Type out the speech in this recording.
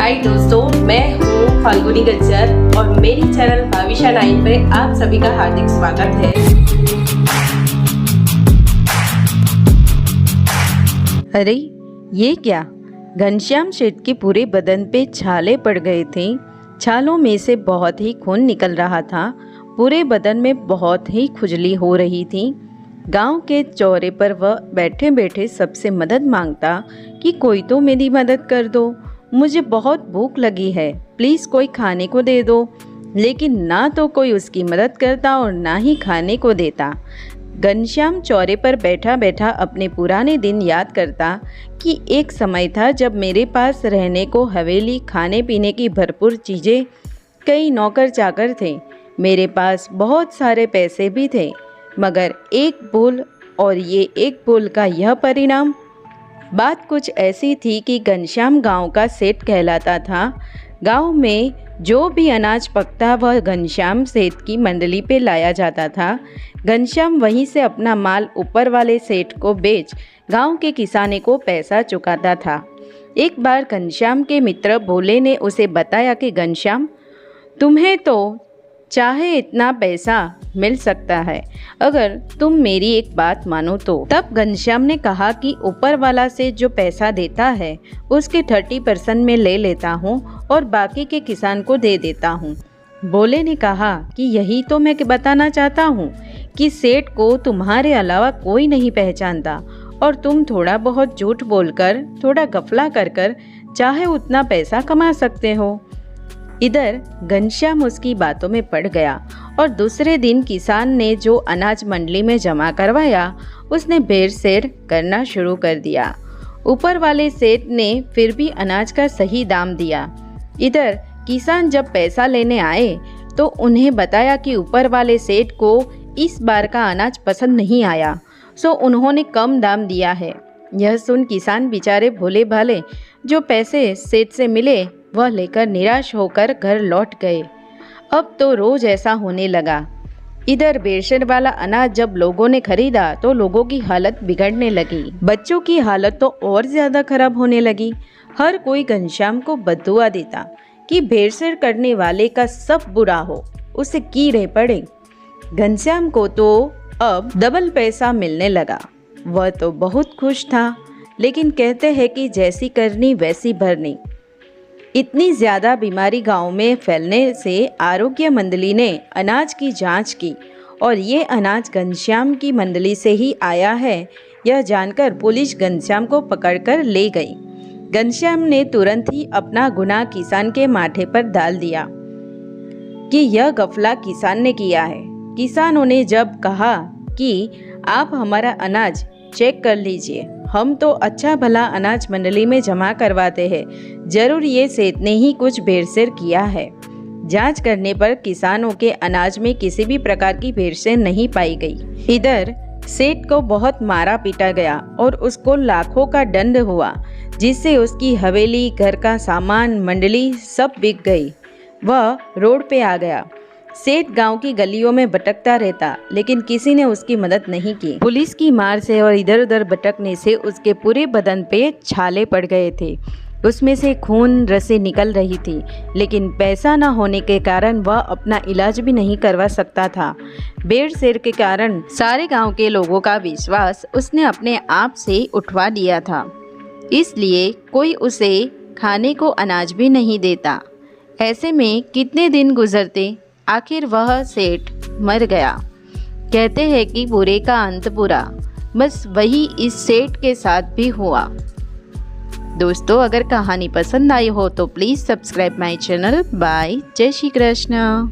हाय दोस्तों, मैं हूँ फाल्गुनी गज्जर और मेरी चैनल भाविशा 9 पे आप सभी का हार्दिक स्वागत है। अरे ये क्या, घनश्याम शेठ के पूरे बदन पे छाले पड़ गए थे। छालों में से बहुत ही खून निकल रहा था। पूरे बदन में बहुत ही खुजली हो रही थी। गांव के चौरे पर वह बैठे बैठे सबसे मदद मांगता कि कोई तो मेरी मदद कर दो, मुझे बहुत भूख लगी है, प्लीज़ कोई खाने को दे दो। लेकिन ना तो कोई उसकी मदद करता और ना ही खाने को देता। घनश्याम चौरे पर बैठा बैठा अपने पुराने दिन याद करता कि एक समय था जब मेरे पास रहने को हवेली, खाने पीने की भरपूर चीज़ें, कई नौकर चाकर थे, मेरे पास बहुत सारे पैसे भी थे, मगर एक भूल, और ये एक भूल का यह परिणाम। बात कुछ ऐसी थी कि घनश्याम गांव का सेठ कहलाता था। गांव में जो भी अनाज पकता वह घनश्याम सेठ की मंडली पे लाया जाता था। घनश्याम वहीं से अपना माल ऊपर वाले सेठ को बेच गांव के किसाने को पैसा चुकाता था। एक बार घनश्याम के मित्र भोले ने उसे बताया कि घनश्याम, तुम्हें तो चाहे इतना पैसा मिल सकता है अगर तुम मेरी एक बात मानो तो। तब घनश्याम ने कहा कि ऊपर वाला से जो पैसा देता है उसके 30% में ले लेता हूँ और बाकी के किसान को दे देता हूँ। भोले ने कहा कि यही तो मैं बताना चाहता हूँ कि सेठ को तुम्हारे अलावा कोई नहीं पहचानता और तुम थोड़ा बहुत झूठ बोलकर, थोड़ा गफला कर चाहे उतना पैसा कमा सकते हो। इधर घनश्याम उसकी बातों में पड़ गया और दूसरे दिन किसान ने जो अनाज मंडली में जमा करवाया उसने भेड़-सेड़ करना शुरू कर दिया। ऊपर वाले सेठ ने फिर भी अनाज का सही दाम दिया। इधर किसान जब पैसा लेने आए तो उन्हें बताया कि ऊपर वाले सेठ को इस बार का अनाज पसंद नहीं आया, सो उन्होंने कम दाम दिया है। यह सुन किसान बेचारे भोले भाले जो पैसे सेठ से मिले वह लेकर निराश होकर घर लौट गए। अब तो रोज ऐसा होने लगा। इधर बेशर वाला अनाज जब लोगों ने खरीदा तो लोगों की हालत बिगड़ने लगी। बच्चों की हालत तो और ज्यादा खराब होने लगी। हर कोई घनश्याम को बद्दुआ देता कि भेड़सेड़ करने वाले का सब बुरा हो, उसे कीड़े पड़े। घनश्याम को तो अब डबल पैसा मिलने लगा। वह तो बहुत खुश था, लेकिन कहते हैं कि जैसी करनी वैसी भरनी। इतनी ज़्यादा बीमारी गांव में फैलने से आरोग्य मंडली ने अनाज की जांच की और ये अनाज घनश्याम की मंडली से ही आया है। यह जानकर पुलिस घनश्याम को पकड़कर ले गई। घनश्याम ने तुरंत ही अपना गुनाह किसान के माथे पर डाल दिया कि यह गफला किसान ने किया है। किसानों ने जब कहा कि आप हमारा अनाज चेक कर लीजिए, हम तो अच्छा भला अनाज मंडली में जमा करवाते हैं, जरूर ये सेठ ने ही कुछ भेड़सेड़ किया है। जांच करने पर किसानों के अनाज में किसी भी प्रकार की भेड़सेड़ नहीं पाई गई। इधर सेठ को बहुत मारा पीटा गया और उसको लाखों का दंड हुआ, जिससे उसकी हवेली, घर का सामान, मंडली सब बिक गई। वह रोड पे आ गया। सेठ गांव की गलियों में भटकता रहता, लेकिन किसी ने उसकी मदद नहीं की। पुलिस की मार से और इधर उधर भटकने से उसके पूरे बदन पे छाले पड़ गए थे। उसमें से खून रसें निकल रही थी, लेकिन पैसा न होने के कारण वह अपना इलाज भी नहीं करवा सकता था। भेड़-सेड़ के कारण सारे गांव के लोगों का विश्वास उसने अपने आप से उठवा दिया था, इसलिए कोई उसे खाने को अनाज भी नहीं देता। ऐसे में कितने दिन गुजरते, आखिर वह सेठ मर गया। कहते हैं कि बुरे का अंत बुरा, बस वही इस सेठ के साथ भी हुआ। दोस्तों, अगर कहानी पसंद आई हो तो please subscribe my channel. Bye, जय श्री कृष्ण।